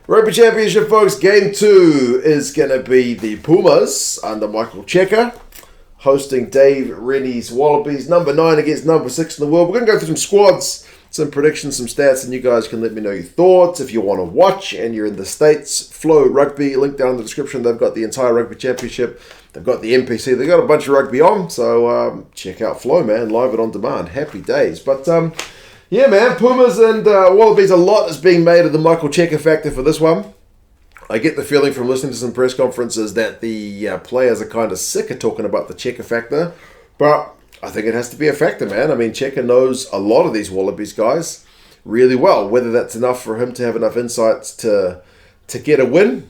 Rugby Championship, folks. Game 2 is going to be the Pumas under Michael Cheika, hosting Dave Rennie's Wallabies. Number 9 against number 6 in the world. We're going to go through some squads, some predictions, some stats, and you guys can let me know your thoughts. If you want to watch and you're in the States, Flow Rugby, link down in the description. They've got the entire Rugby Championship. They've got the NPC. They've got a bunch of rugby on, so check out Flow, man. Live and on demand. Happy days. But, yeah, man, Pumas and Wallabies, a lot is being made of the Michael Cheika factor for this one. I get the feeling from listening to some press conferences that the players are kind of sick of talking about the Cheika factor, but I think it has to be a factor, man. I mean, Cheika knows a lot of these Wallabies guys really well. Whether that's enough for him to have enough insights to get a win,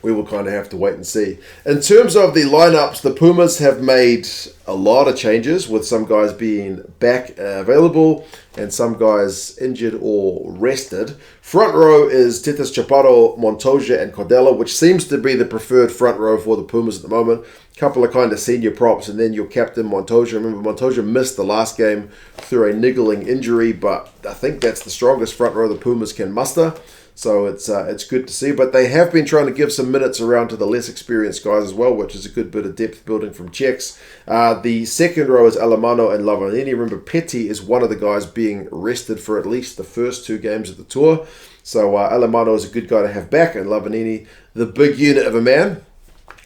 we will kind of have to wait and see. In terms of the lineups, the Pumas have made a lot of changes, with some guys being back available and some guys injured or rested. Front row is Tetaz, Chaparro, Montoya and Kodela, which seems to be the preferred front row for the Pumas at the moment. A couple of kind of senior props, and then your captain Montoya. Remember, Montoya missed the last game through a niggling injury, but I think that's the strongest front row the Pumas can muster. So it's good to see. But they have been trying to give some minutes around to the less experienced guys as well, which is a good bit of depth building from Czechs. The second row is Alemanno and Lavanini. Remember, Petty is one of the guys being rested for at least the first 2 games of the tour. So Alemanno is a good guy to have back, and Lavanini, the big unit of a man,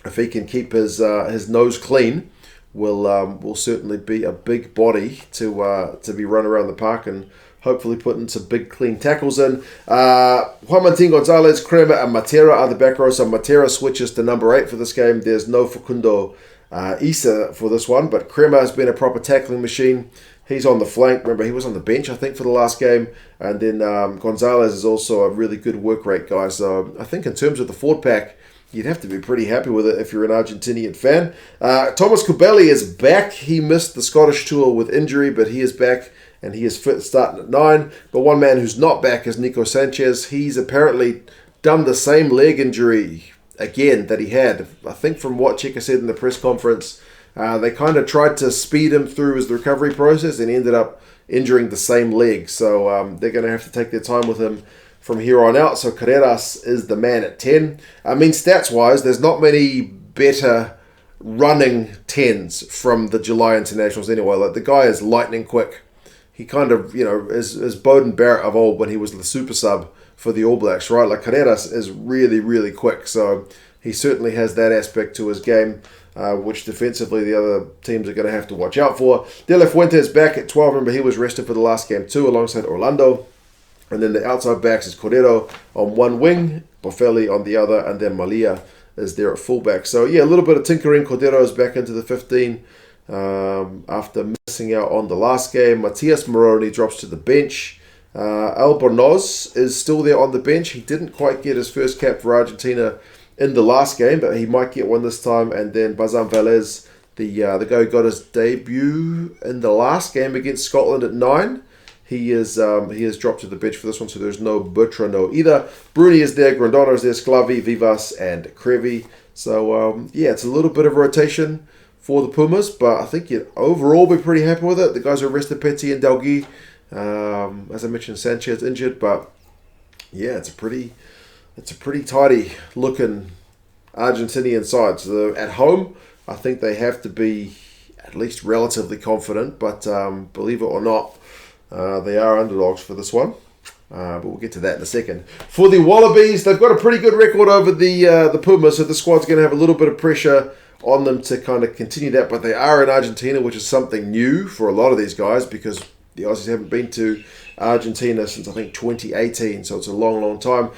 if he can keep his nose clean, will certainly be a big body to be run around the park and hopefully putting some big clean tackles in. Juan, Gonzalez, Kremer and Matera are the back row. So Matera switches to number 8 for this game. There's no Facundo Isa for this one, but Kremer has been a proper tackling machine. He's on the flank. Remember, he was on the bench, I think, for the last game. And then Gonzalez is also a really good work rate guy. So I think in terms of the forward pack, you'd have to be pretty happy with it if you're an Argentinian fan. Tomas Cubelli is back. He missed the Scottish tour with injury, but he is back. And he is fit starting at 9. But one man who's not back is Nico Sanchez. He's apparently done the same leg injury again that he had. I think from what Cheika said in the press conference, they kind of tried to speed him through his recovery process and ended up injuring the same leg. So they're going to have to take their time with him from here on out. So Carreras is the man at 10. I mean, stats-wise, there's not many better running 10s from the July internationals anyway. Like, the guy is lightning quick. He kind of, is Bowden Barrett of old when he was the super sub for the All Blacks, right? Like, Carreras is really, really quick. So he certainly has that aspect to his game, which defensively the other teams are going to have to watch out for. De La Fuente is back at 12. Remember, he was rested for the last game too, alongside Orlando. And then the outside backs is Cordero on one wing, Boffelli on the other, and then Mallia is there at fullback. So, yeah, a little bit of tinkering. Cordero is back into the 15. After missing out on the last game. Matias Moroni drops to the bench. Albornoz is still there on the bench. He didn't quite get his first cap for Argentina in the last game, but he might get one this time. And then Bazan Velez, the guy who got his debut in the last game against Scotland at 9. He is dropped to the bench for this one, so there's no Bertrano either. Bruni is there, Grandona is there, Sclavi, Vivas, and Creevy. So, yeah, it's a little bit of rotation for the Pumas, but I think you'd overall be pretty happy with it. The guys are rested, Petty and Dalgi. As I mentioned, Sanchez injured, but yeah, it's a pretty tidy looking Argentinian side. So at home, I think they have to be at least relatively confident, but believe it or not, they are underdogs for this one. But we'll get to that in a second. For the Wallabies, they've got a pretty good record over the Pumas, so the squad's going to have a little bit of pressure on them to kind of continue that, but they are in Argentina, which is something new for a lot of these guys because the Aussies haven't been to Argentina since, I think, 2018, so it's a long, long time.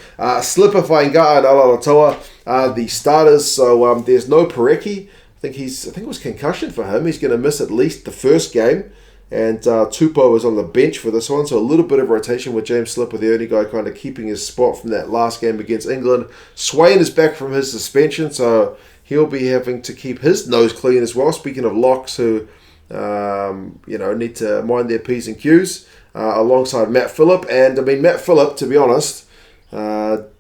Slipper, Fainga'a, and Alatoa are the starters, so there's no Parecki. I think it was concussion for him. He's going to miss at least the first game, and Tupou is on the bench for this one, so a little bit of rotation with James Slipper, the only guy kind of keeping his spot from that last game against England. Swain is back from his suspension, so he'll be having to keep his nose clean as well. Speaking of locks who, need to mind their P's and Q's, alongside Matt Phillip. And, I mean, Matt Phillip, to be honest,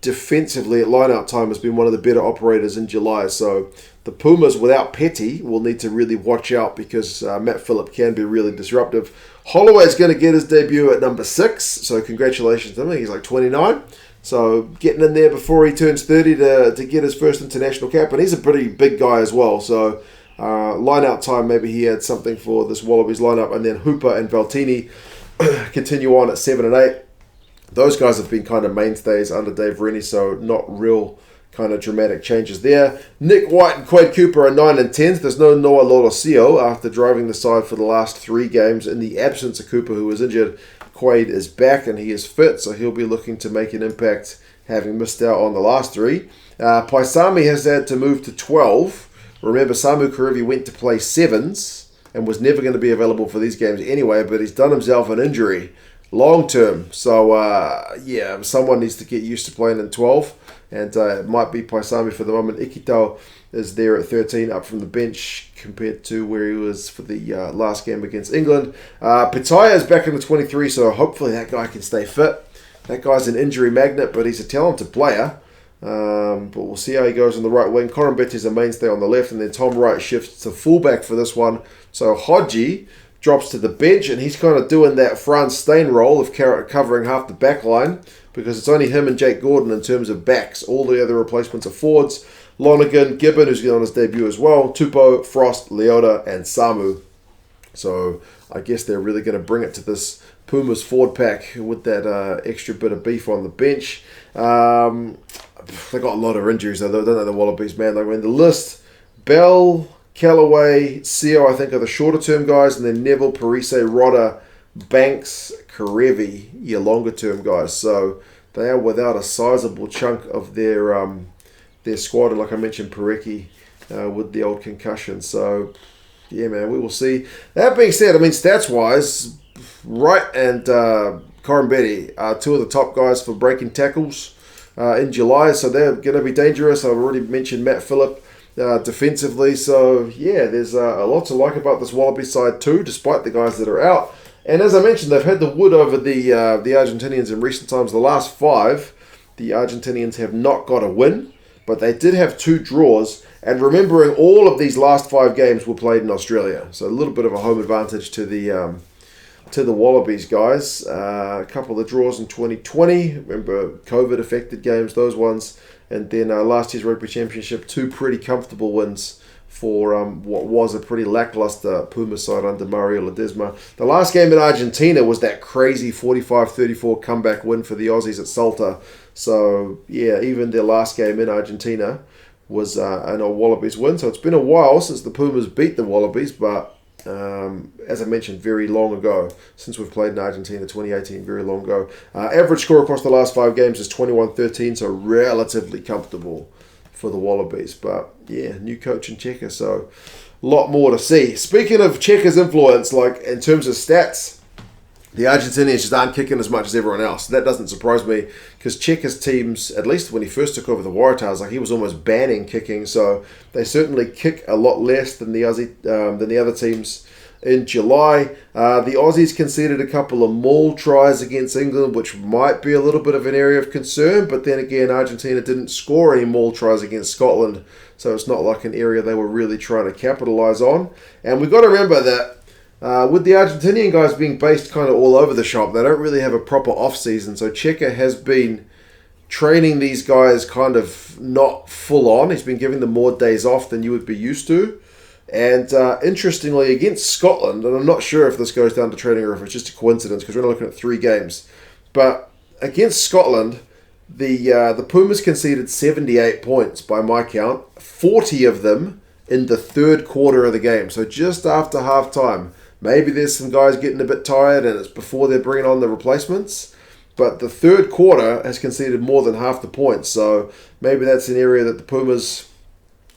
defensively at line-out time has been one of the better operators in July. So the Pumas, without Petty, will need to really watch out because Matt Phillip can be really disruptive. Holloway's going to get his debut at number 6, so congratulations to him. He's like 29. So getting in there before he turns 30 to get his first international cap. And he's a pretty big guy as well. So line-out time, maybe he had something for this Wallabies lineup. And then Hooper and Valtini continue on at 7 and 8. Those guys have been kind of mainstays under Dave Rennie, so not real kind of dramatic changes there. Nick White and Quade Cooper are 9 and 10. There's no Noah Lolosio after driving the side for the last 3 games. In the absence of Cooper, who was injured, Quade is back and he is fit, so he'll be looking to make an impact, having missed out on the last 3. Paisami has had to move to 12. Remember, Samu Kreevy went to play 7s and was never going to be available for these games anyway, but he's done himself an injury long term. So, someone needs to get used to playing in 12. And it might be Paisami for the moment. Ikitau is there at 13, up from the bench compared to where he was for the last game against England. Pitaya is back in the 23, so hopefully that guy can stay fit. That guy's an injury magnet, but he's a talented player. But we'll see how he goes on the right wing. Corumbete is a mainstay on the left, and then Tom Wright shifts to fullback for this one. So Hodgie drops to the bench, and he's kind of doing that Franz Stein role of covering half the back line, because it's only him and Jake Gordon in terms of backs. All the other replacements are forwards. Lonergan, Gibbon, who's on his debut as well, Tupou, Frost, Leota, and Samu. So I guess they're really going to bring it to this Pumas forward pack with that extra bit of beef on the bench. They got a lot of injuries, though. Don't know the Wallabies, man. Like, in the list, Bell, Callaway, Seo, I think, are the shorter-term guys, and then Neville, Parise, Rodder, Banks, Kreevy, your longer-term guys. So they are without a sizable chunk of their squad. And like I mentioned, Parecki with the old concussion. So, yeah, man, we will see. That being said, I mean, stats-wise, Wright and Corumbete are 2 of the top guys for breaking tackles in July. So they're going to be dangerous. I've already mentioned Matt Phillip defensively. So, yeah, there's a lot to like about this Wallaby side too, despite the guys that are out. And as I mentioned, they've had the wood over the Argentinians in recent times. The last 5, the Argentinians have not got a win, but they did have 2 draws. And remembering, all of these last 5 games were played in Australia, so a little bit of a home advantage to the Wallabies guys. A couple of draws in 2020. Remember, COVID affected games, those ones. And then last year's Rugby Championship, 2 pretty comfortable wins for what was a pretty lackluster Puma side under Mario Ledesma. The last game in Argentina was that crazy 45-34 comeback win for the Aussies at Salta. So, yeah, even their last game in Argentina was an Wallabies win. So it's been a while since the Pumas beat the Wallabies, but as I mentioned, very long ago, since we've played in Argentina, 2018, very long ago. Average score across the last 5 games is 21-13, so relatively comfortable for the Wallabies. But yeah, new coach in Cheika, so a lot more to see. Speaking of Cheika's influence, like in terms of stats, the Argentinians just aren't kicking as much as everyone else. That doesn't surprise me, because Cheika's teams, at least when he first took over the Waratahs, like he was almost banning kicking. So they certainly kick a lot less than the other teams in July. The Aussies conceded a couple of maul tries against England, which might be a little bit of an area of concern. But then again, Argentina didn't score any maul tries against Scotland, so it's not like an area they were really trying to capitalise on. And we've got to remember that with the Argentinian guys being based kind of all over the shop, they don't really have a proper off-season. So Cheika has been training these guys kind of not full on. He's been giving them more days off than you would be used to. And interestingly, against Scotland, and I'm not sure if this goes down to training or if it's just a coincidence, because we're not looking at 3 games, but against Scotland, the Pumas conceded 78 points by my count, 40 of them in the 3rd quarter of the game, so just after half-time. Maybe there's some guys getting a bit tired and it's before they're bringing on the replacements, but the 3rd quarter has conceded more than half the points, so maybe that's an area that the Pumas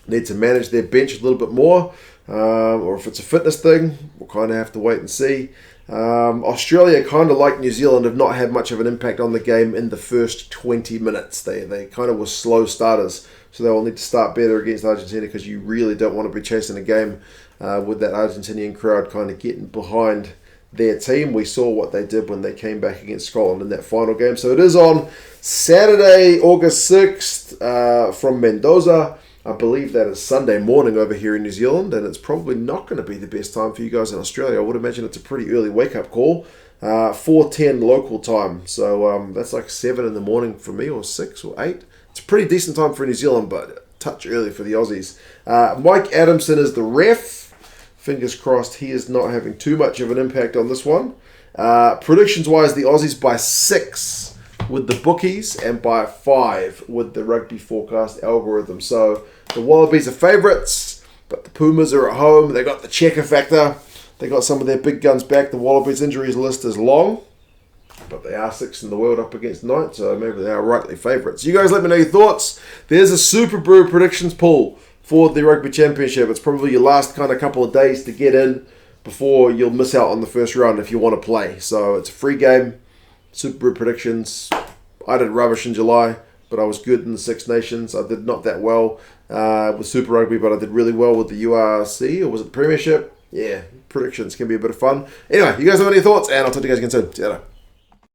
need to manage their bench a little bit more, or if it's a fitness thing, we'll kind of have to wait and see. Australia, kind of like New Zealand, have not had much of an impact on the game in the first 20 minutes. They kind of were slow starters, so they will need to start better against Argentina, because you really don't want to be chasing a game with that Argentinian crowd kind of getting behind their team. We saw what they did when they came back against Scotland in that final game. So it is on Saturday, August 6th from Mendoza. I believe that is Sunday morning over here in New Zealand, and it's probably not going to be the best time for you guys in Australia. I would imagine it's a pretty early wake-up call. 4:10 local time. So that's like 7 in the morning for me, or 6 or 8. It's a pretty decent time for New Zealand, but a touch early for the Aussies. Mike Adamson is the ref. Fingers crossed he is not having too much of an impact on this one. Predictions-wise, the Aussies by 6 with the bookies and by 5 with the rugby forecast algorithm. So the Wallabies are favourites, but the Pumas are at home. They got the checker factor. They got some of their big guns back. The Wallabies injuries list is long, but they are 6th in the world up against 9th, so maybe they are rightly favourites. You guys let me know your thoughts. There's a Super Brew predictions pool for the Rugby Championship. It's probably your last kind of couple of days to get in before you'll miss out on the first round if you want to play. So it's a free game. Super Brew predictions. I did rubbish in July, but I was good in the Six Nations. I did not that well with Super Rugby, but I did really well with the URC, or was it the Premiership? Yeah, predictions can be a bit of fun. Anyway, you guys have any thoughts? And I'll talk to you guys again soon. See you later.